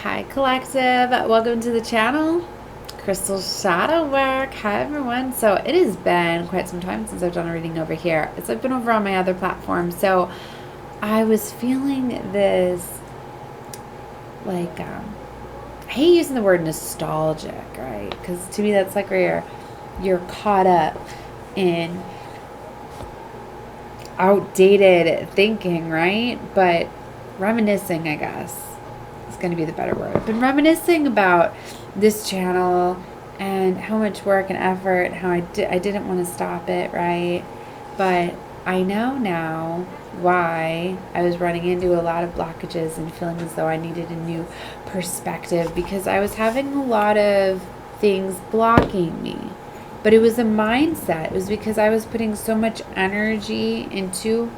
Hi Collective, welcome to the channel, CrystalsShadowWork. Hi everyone. So it has been quite some time since I've done a reading over here. I've been over on my other platform, so I was feeling this, like, I hate using the word nostalgic, right? Because to me that's like where you're caught up in outdated thinking, right? But reminiscing, I guess, is going to be the better word. I've been reminiscing about this channel and how much work and effort, how I didn't want to stop it, right? But I know now why I was running into a lot of blockages and feeling as though I needed a new perspective, because I was having a lot of things blocking me. But it was a mindset. It was because I was putting so much energy into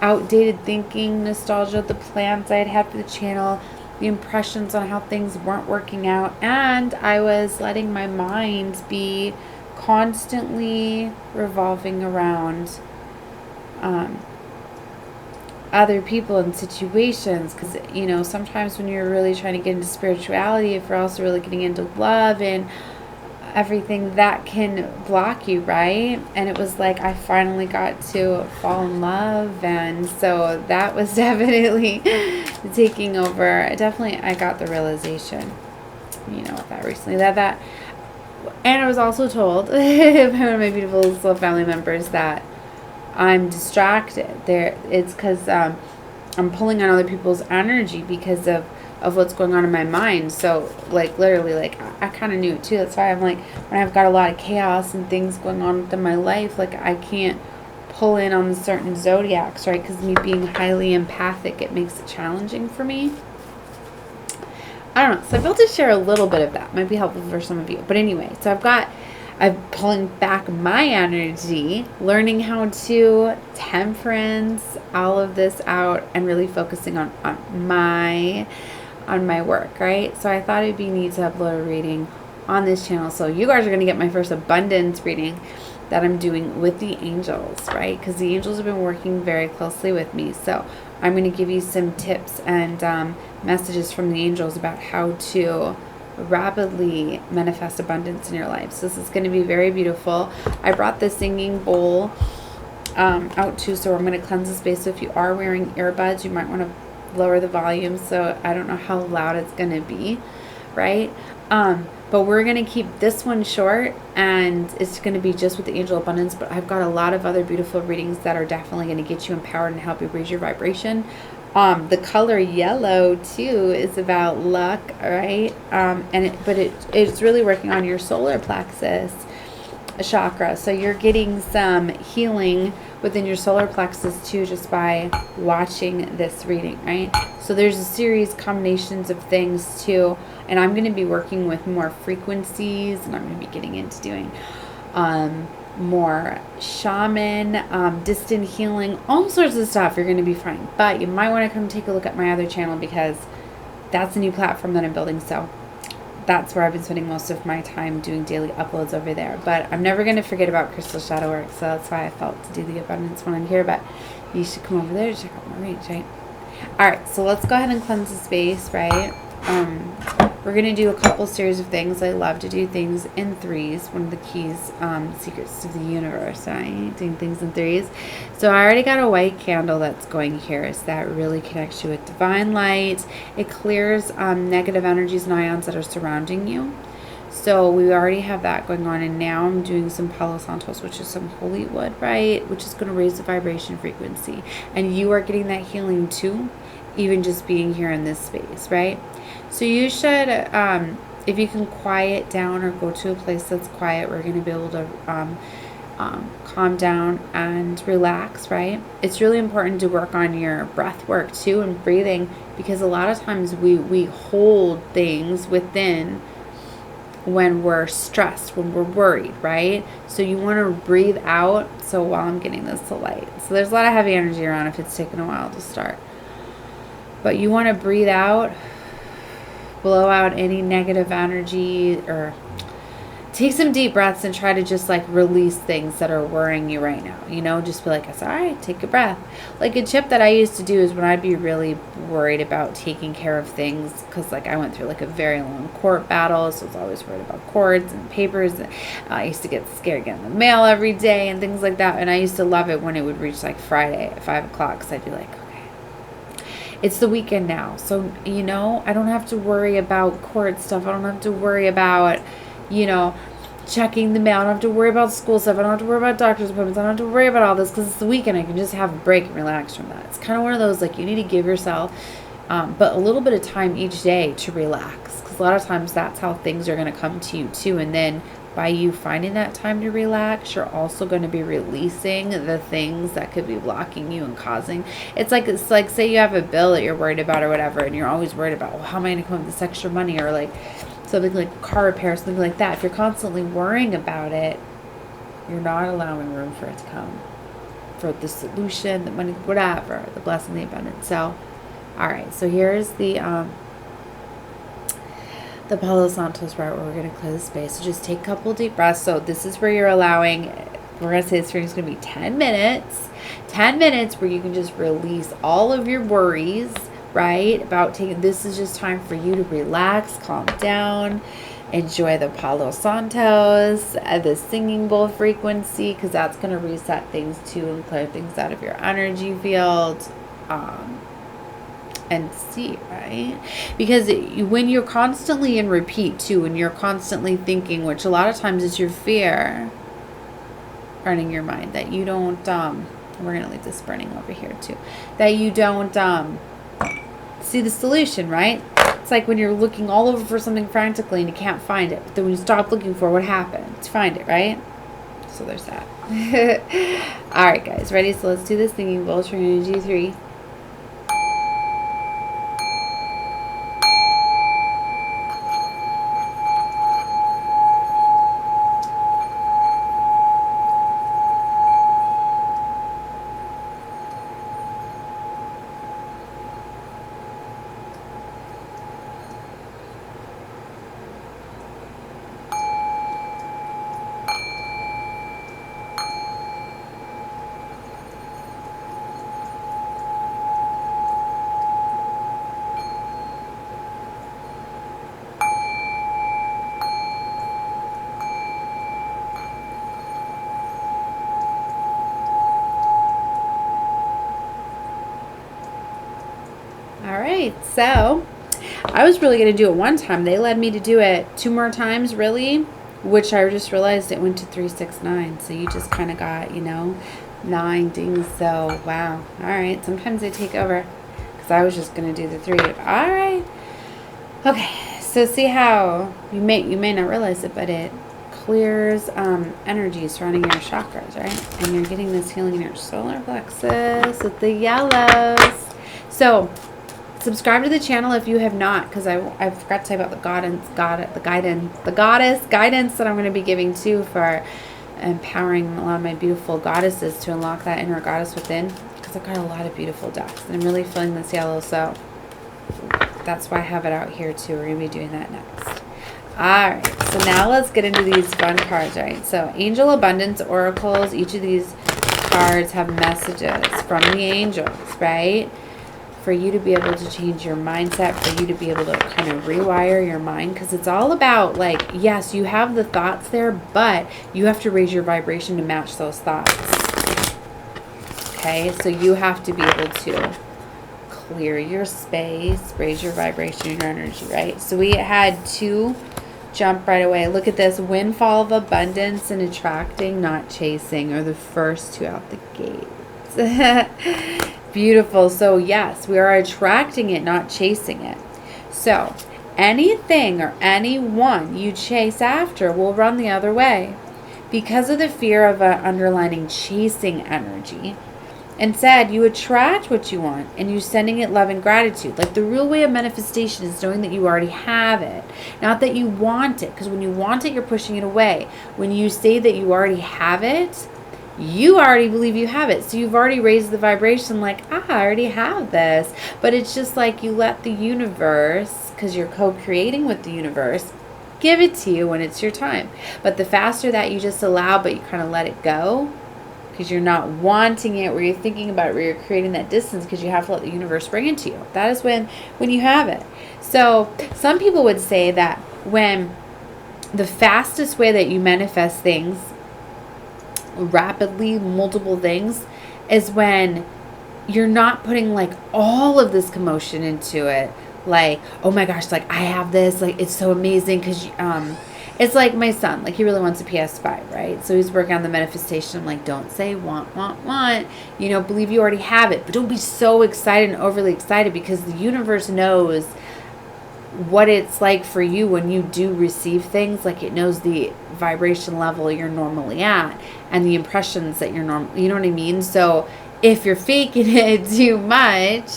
outdated thinking, nostalgia, the plans I had had for the channel, the impressions on how things weren't working out, and I was letting my mind be constantly revolving around other people and situations. Because, you know, sometimes when you're really trying to get into spirituality, if you're also really getting into love and everything, that can block you, right? And it was like I finally got to fall in love, and so that was definitely taking over. I got the realization, you know, that recently that and I was also told by one of my beautiful soul family members that I'm distracted. It's because I'm pulling on other people's energy because of what's going on in my mind. So, like, literally, like, I kind of knew it too. That's why I'm like, when I've got a lot of chaos and things going on within my life, like, I can't pull in on certain zodiacs, right? Because me being highly empathic, it makes it challenging for me. I don't know. So I felt to share a little bit of that. Might be helpful for some of you. But anyway, so I'm pulling back my energy, learning how to temperance all of this out, and really focusing on my work, right? So I thought it'd be neat to upload a reading on this channel. So you guys are going to get my first abundance reading that I'm doing with the angels, right? Because the angels have been working very closely with me. So I'm going to give you some tips and messages from the angels about how to rapidly manifest abundance in your life. So this is going to be very beautiful. I brought the singing bowl out too, so I'm going to cleanse the space. So if you are wearing earbuds, you might want to lower the volume, so I don't know how loud it's going to be, right? But we're going to keep this one short, and it's going to be just with the angel abundance. But I've got a lot of other beautiful readings that are definitely going to get you empowered and help you raise your vibration. The color yellow too is about luck, right? It's really working on your solar plexus chakra. So you're getting some healing within your solar plexus too, just by watching this reading, right? So there's a series, combinations of things too, and I'm going to be working with more frequencies, and I'm going to be getting into doing more shaman, distant healing, all sorts of stuff. You're going to be fine, but you might want to come take a look at my other channel, because that's a new platform that I'm building. So that's where I've been spending most of my time doing daily uploads over there. But I'm never going to forget about CrystalsShadowWork, so that's why I felt to do the abundance when I'm here. But you should come over there to check out my reach, right? Alright, so let's go ahead and cleanse the space, right? We're going to do a couple series of things. I love to do things in threes. One of the keys, secrets of the universe, right? Doing things in threes. So I already got a white candle that's going here. So that really connects you with divine light. It clears negative energies and ions that are surrounding you. So we already have that going on. And now I'm doing some Palo Santos, which is some holy wood, right? Which is going to raise the vibration frequency. And you are getting that healing too, even just being here in this space, right? So you should, if you can quiet down or go to a place that's quiet, we're going to be able to calm down and relax, right? It's really important to work on your breath work too, and breathing, because a lot of times we hold things within when we're stressed, when we're worried, right? So you want to breathe out. So while I'm getting this to light, so there's a lot of heavy energy around if it's taken a while to start, but you want to breathe out, blow out any negative energy, or take some deep breaths and try to just like release things that are worrying you right now. You know, just be like, it's all right, take a breath. Like a tip that I used to do is when I'd be really worried about taking care of things, because like I went through like a very long court battle, so I was always worried about courts and papers. I used to get scared getting the mail every day and things like that. And I used to love it when it would reach like Friday at 5 o'clock, because I'd be like, it's the weekend now, so, you know, I don't have to worry about court stuff. I don't have to worry about, you know, checking the mail. I don't have to worry about school stuff. I don't have to worry about doctor's appointments. I don't have to worry about all this because it's the weekend. I can just have a break and relax from that. It's kind of one of those, like, you need to give yourself but a little bit of time each day to relax, because a lot of times that's how things are going to come to you too. And then by you finding that time to relax, you're also going to be releasing the things that could be blocking you and causing. It's like say you have a bill that you're worried about or whatever, and you're always worried about, well, how am I going to come up with this extra money, or like something like car repair, something like that. If you're constantly worrying about it, you're not allowing room for it to come, for the solution, the money, whatever, the blessing, the abundance. So, all right. So here's the Palo Santos route where we're going to clear the space. So just take a couple deep breaths. So this is where you're allowing, we're going to say this is going to be 10 minutes. 10 minutes where you can just release all of your worries, right? About taking, this is just time for you to relax, calm down, enjoy the Palo Santos, the singing bowl frequency, because that's going to reset things too and clear things out of your energy field. And see, right? Because when you're constantly in repeat too, and you're constantly thinking, which a lot of times is your fear running your mind, that you don't, we're going to leave this burning over here too, that you don't see the solution, right? It's like when you're looking all over for something frantically and you can't find it. But then when you stop looking for it, what happens? You find it, right? So there's that. All right, guys, ready? So let's do this thinking bowl. We're going to do 3. So I was really going to do it one time. They led me to do it 2 more times, really, which I just realized it went to 369. So you just kind of got, you know, 9 dings. So wow. All right. Sometimes they take over, because I was just going to do the 3. All right. Okay. So see how you may not realize it, but it clears energy surrounding your chakras, right? And you're getting this healing in your solar plexus with the yellows. So subscribe to the channel if you have not, because I forgot to say about the goddess guidance that I'm going to be giving too, for empowering a lot of my beautiful goddesses to unlock that inner goddess within, because I've got a lot of beautiful decks and I'm really feeling this yellow, so that's why I have it out here too. We're going to be doing that next. Alright, so now let's get into these fun cards, right? So Angel Abundance Oracles, each of these cards have messages from the angels, right? For you to be able to change your mindset, for you to be able to kind of rewire your mind, because it's all about, like, yes, you have the thoughts there, but you have to raise your vibration to match those thoughts. Okay, so you have to be able to clear your space, raise your vibration and your energy, right? So we had 2 jump right away. Look at this. Windfall of abundance and attracting, not chasing, are the first 2 out the gates. Beautiful. So yes, we are attracting it, not chasing it. So anything or anyone you chase after will run the other way because of the fear of an underlining chasing energy. Instead, you attract what you want and you're sending it love and gratitude. Like, the real way of manifestation is knowing that you already have it, not that you want it. Because when you want it, you're pushing it away. When you say that you already have it, you already believe you have it. So you've already raised the vibration, like, I already have this. But it's just like you let the universe, because you're co-creating with the universe, give it to you when it's your time. But the faster that you just allow, but you kind of let it go, because you're not wanting it, where you're thinking about it, where you're creating that distance, because you have to let the universe bring it to you. That is when you have it. So some people would say that when the fastest way that you manifest things rapidly, multiple things, is when you're not putting like all of this commotion into it. Like, oh my gosh, like I have this, like it's so amazing, because it's like my son, like he really wants a PS5, right? So he's working on the manifestation. I'm like, don't say want, believe you already have it, but don't be so excited and overly excited, because the universe knows what it's like for you when you do receive things. Like it knows the vibration level you're normally at and the impressions that you're normal, you know what I mean? So if you're faking it too much,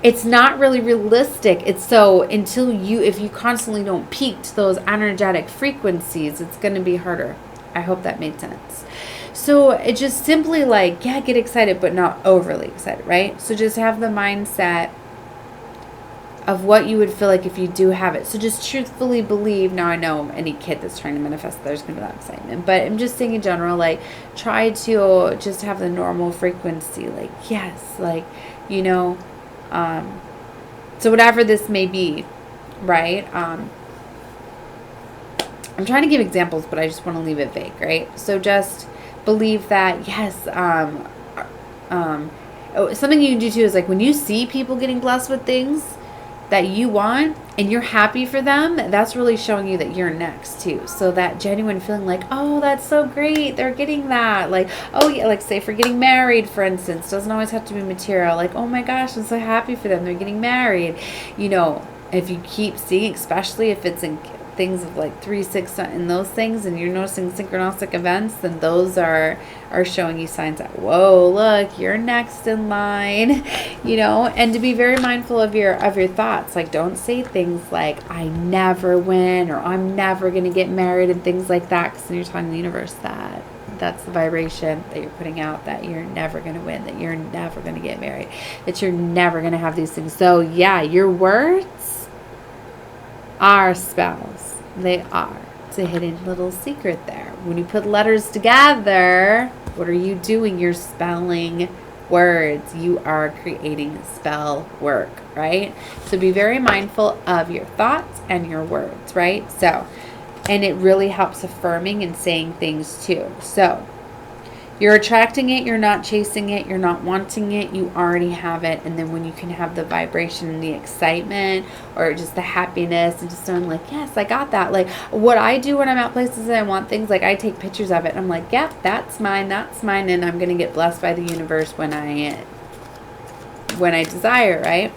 it's not really realistic. It's so if you constantly don't peak to those energetic frequencies, it's going to be harder. I hope that made sense. So it just simply like, yeah, get excited, but not overly excited, right? So just have the mindset of what you would feel like if you do have it. So just truthfully believe. Now I know any kid that's trying to manifest, there's going to be that excitement, but I'm just saying in general, like try to just have the normal frequency, like yes, like, so whatever this may be, right? I'm trying to give examples, but I just want to leave it vague, right? So just believe that, yes, something you can do too is like when you see people getting blessed with things that you want and you're happy for them, that's really showing you that you're next too. So that genuine feeling like, oh, that's so great, they're getting that. Like, oh yeah, like say for getting married, for instance, doesn't always have to be material. Like, oh my gosh, I'm so happy for them, they're getting married. If you keep seeing, especially if it's in things of like 3, 6 and those things, and you're noticing synchronistic events, then those are showing you signs that, whoa, look, you're next in line, and to be very mindful of your thoughts. Like don't say things like I never win, or I'm never going to get married, and things like that, because then you're telling the universe that that's the vibration that you're putting out, that you're never going to win, that you're never going to get married, that you're never going to have these things. So yeah, your words are spells. They are. It's a hidden little secret there. When you put letters together, what are you doing? You're spelling words. You are creating spell work, right? So be very mindful of your thoughts and your words, right? So, and it really helps affirming and saying things too. So you're attracting it, you're not chasing it, you're not wanting it, you already have it. And then when you can have the vibration and the excitement, or just the happiness, and just knowing like, yes, I got that. Like what I do when I'm at places and I want things, like I take pictures of it. And I'm like, yep, that's mine, and I'm going to get blessed by the universe when I desire, right?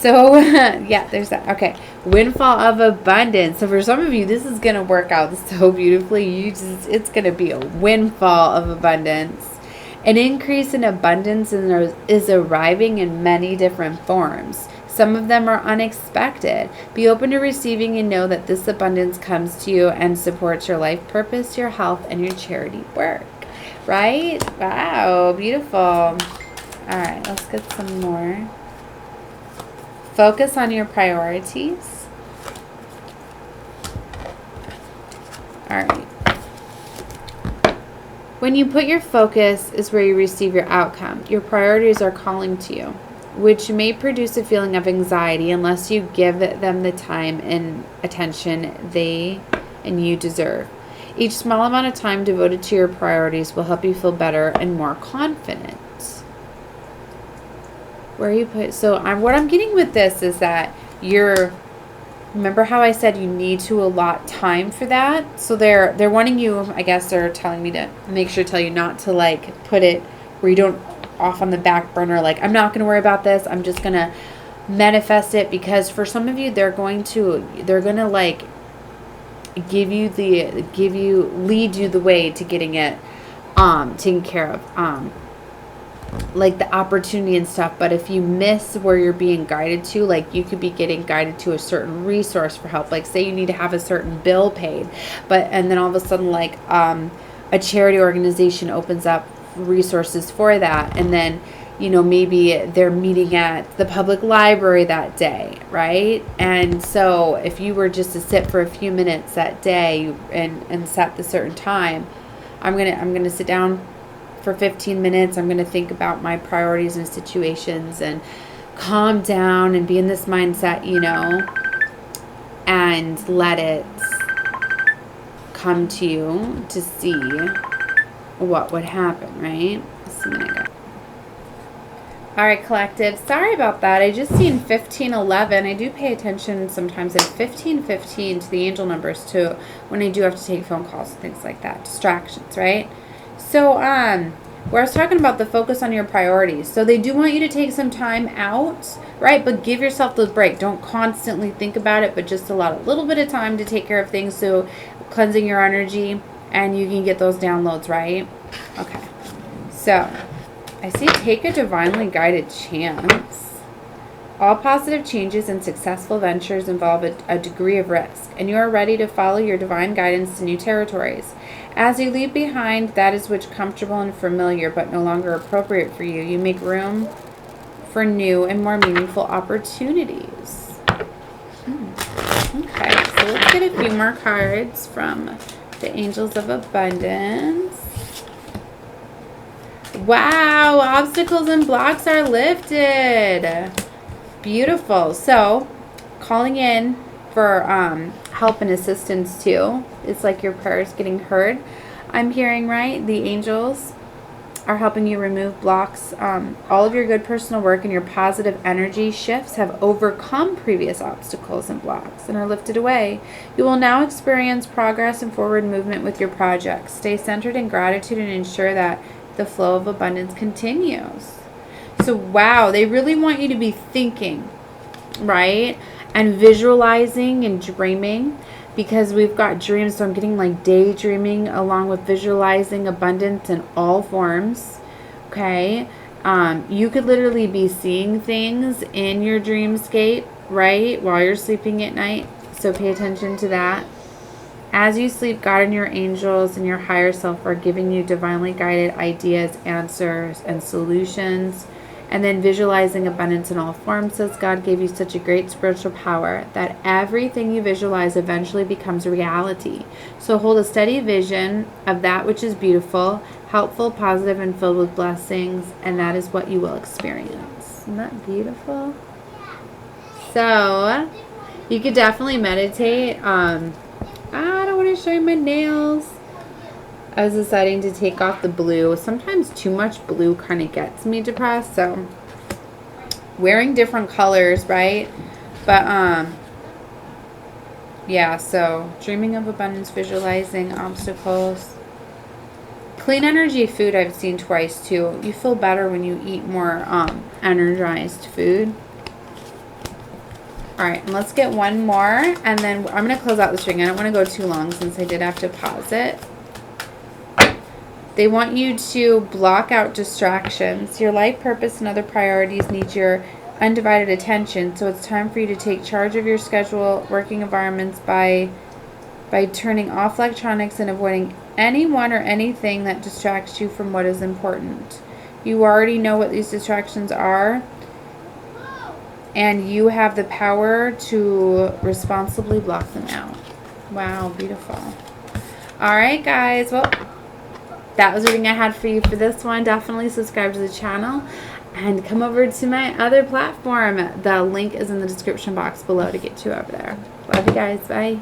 So yeah, there's that. Okay. Windfall of abundance. So for some of you, this is going to work out so beautifully. It's going to be a windfall of abundance. An increase in abundance is arriving in many different forms. Some of them are unexpected. Be open to receiving and know that this abundance comes to you and supports your life purpose, your health, and your charity work. Right? Wow. Beautiful. All right. Let's get some more. Focus on your priorities. All right. When you put your focus is where you receive your outcome. Your priorities are calling to you, which may produce a feeling of anxiety unless you give them the time and attention they and you deserve. Each small amount of time devoted to your priorities will help you feel better and more confident. Where you put, so what I'm getting with this is that remember how I said you need to allot time for that? So they're wanting you, I guess they're telling me to make sure to tell you not to like put it where you don't off on the back burner, like I'm not going to worry about this, I'm just going to manifest it. Because for some of you, they're going to like lead you the way to getting it taken care of, like the opportunity and stuff. But if you miss where you're being guided to, like you could be getting guided to a certain resource for help. Like say you need to have a certain bill paid, and then all of a sudden like a charity organization opens up resources for that, and then you know, maybe they're meeting at the public library that day, right? And so if you were just to sit for a few minutes that day and set the certain time, I'm gonna sit down for 15 minutes. I'm gonna think about my priorities and situations and calm down and be in this mindset, you know, and let it come to you to see what would happen, right? Let's see what I got. All right, collective. Sorry about that. I just seen 1511. I do pay attention sometimes at 1515 to the angel numbers too when I do have to take phone calls and things like that. Distractions, right? So, where I was talking about the focus on your priorities. So they do want you to take some time out, right? But give yourself the break. Don't constantly think about it, but just allow a little bit of time to take care of things. So cleansing your energy and you can get those downloads, right? Okay. So I see take a divinely guided chance. All positive changes and successful ventures involve a degree of risk, and you are ready to follow your divine guidance to new territories. As you leave behind that is which comfortable and familiar but no longer appropriate for you, you make room for new and more meaningful opportunities. Okay, so let's get a few more cards from the Angels of Abundance. Wow, obstacles and blocks are lifted. Beautiful. So, calling in for help and assistance too. It's like your prayers getting heard. I'm hearing, right? The angels are helping you remove blocks. All of your good personal work and your positive energy shifts have overcome previous obstacles and blocks and are lifted away. You will now experience progress and forward movement with your projects. Stay centered in gratitude and ensure that the flow of abundance continues. So, wow, they really want you to be thinking, right? And visualizing and dreaming, because we've got dreams. So I'm getting like daydreaming along with visualizing abundance in all forms. Okay. You could literally be seeing things in your dreamscape, right? While you're sleeping at night. So pay attention to that. As you sleep, God and your angels and your higher self are giving you divinely guided ideas, answers, and solutions. And then visualizing abundance in all forms, says God gave you such a great spiritual power that everything you visualize eventually becomes reality. So hold a steady vision of that which is beautiful, helpful, positive, and filled with blessings, and that is what you will experience. Isn't that beautiful? So you could definitely meditate. I don't want to show you my nails. I was deciding to take off the blue. Sometimes too much blue kind of gets me depressed. So wearing different colors, right? But yeah, so dreaming of abundance, visualizing obstacles. Clean energy food I've seen twice too. You feel better when you eat more energized food. All right, and let's get one more, and then I'm going to close out the string. I don't want to go too long since I did have to pause it. They want you to block out distractions. Your life purpose and other priorities need your undivided attention, so it's time for you to take charge of your schedule, working environments by turning off electronics and avoiding anyone or anything that distracts you from what is important. You already know what these distractions are, and you have the power to responsibly block them out. Wow, beautiful. All right, guys. Well, that was everything I had for you for this one. Definitely subscribe to the channel and come over to my other platform. The link is in the description box below to get you over there. Love you guys. Bye.